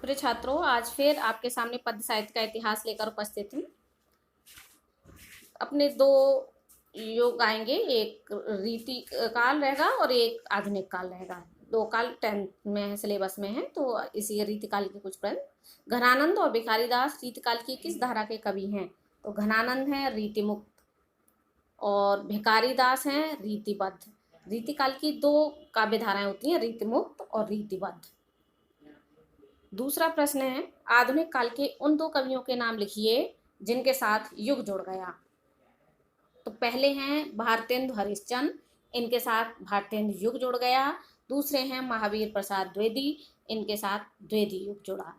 प्रिय छात्रों, आज फिर आपके सामने पद्य साहित्य का इतिहास लेकर उपस्थित हूँ। अपने दो युग आएंगे, एक रीति काल रहेगा और एक आधुनिक काल रहेगा। दो काल 10th में है, सिलेबस में है, तो इसी रीति काल के कुछ प्रश्न। घनानंद और भिखारीदास रीति काल की किस धारा के कवि हैं? तो घनानंद है रीति मुक्त और भिखारीदास हैं रीतिबद्ध। रीति काल की दो काव्य धाराएं होती हैं, रीति मुक्त और रीतिबद्ध। दूसरा प्रश्न है, आधुनिक काल के उन दो कवियों के नाम लिखिए जिनके साथ युग जुड़ गया। तो पहले हैं भारतेंदु हरिश्चंद्र, इनके साथ भारतेंदु युग जुड़ गया। दूसरे हैं महावीर प्रसाद द्विवेदी, इनके साथ द्विवेदी युग जुड़ा।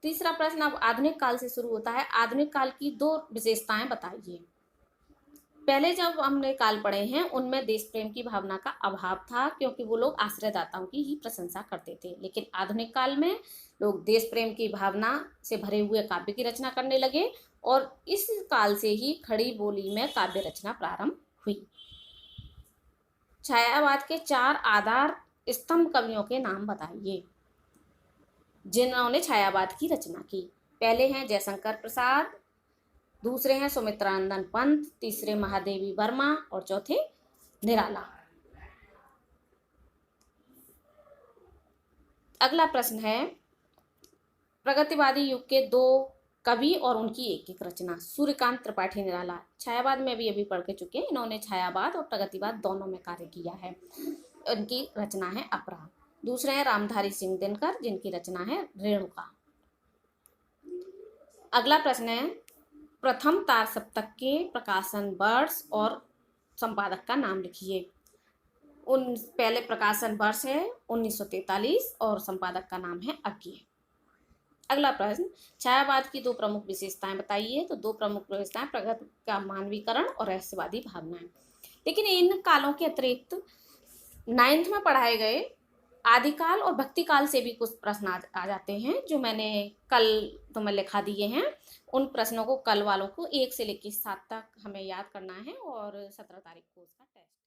तीसरा प्रश्न अब आधुनिक काल से शुरू होता है। आधुनिक काल की दो विशेषताएं बताइए। पहले जब हमने काल पढ़े हैं उनमें देश प्रेम की भावना का अभाव था, क्योंकि वो लोग आश्रयदाताओं की ही प्रशंसा करते थे। लेकिन आधुनिक काल में लोग देश प्रेम की भावना से भरे हुए काव्य की रचना करने लगे और इस काल से ही खड़ी बोली में काव्य रचना प्रारंभ हुई। छायावाद के 4 आधार स्तंभ कवियों के नाम बताइए जिन्होंने छायावाद की रचना की। पहले हैं जयशंकर प्रसाद, दूसरे हैं सुमित्रानंद पंत, तीसरे महादेवी वर्मा और चौथे निराला। अगला प्रश्न है, प्रगतिवादी युग के दो कवि और उनकी एक एक रचना। सूर्यकांत त्रिपाठी निराला छायावाद में भी अभी पढ़ के चुके हैं। इन्होंने छायावाद और प्रगतिवाद दोनों में कार्य किया है। इनकी रचना है अपराध। दूसरे हैं रामधारी सिंह दिनकर, जिनकी रचना है रेणुका। अगला प्रश्न है, प्रथम तार सप्तक के प्रकाशन वर्ष और संपादक का नाम लिखिए। उन पहले प्रकाशन वर्ष है 1943 और संपादक का नाम है अज्ञे। अगला प्रश्न, छायावाद की दो प्रमुख विशेषताएं बताइए। तो दो प्रमुख विशेषताएं प्रगति का मानवीकरण और रहस्यवादी भावनाएं। लेकिन इन कालों के अतिरिक्त 9th में पढ़ाए गए आदिकाल और भक्ति काल से भी कुछ प्रश्न आ जाते हैं, जो मैंने कल तुम्हें लिखा दिए हैं। उन प्रश्नों को कल वालों को 1 से लेकर 7 तक हमें याद करना है और 17 तारीख को उसका टेस्ट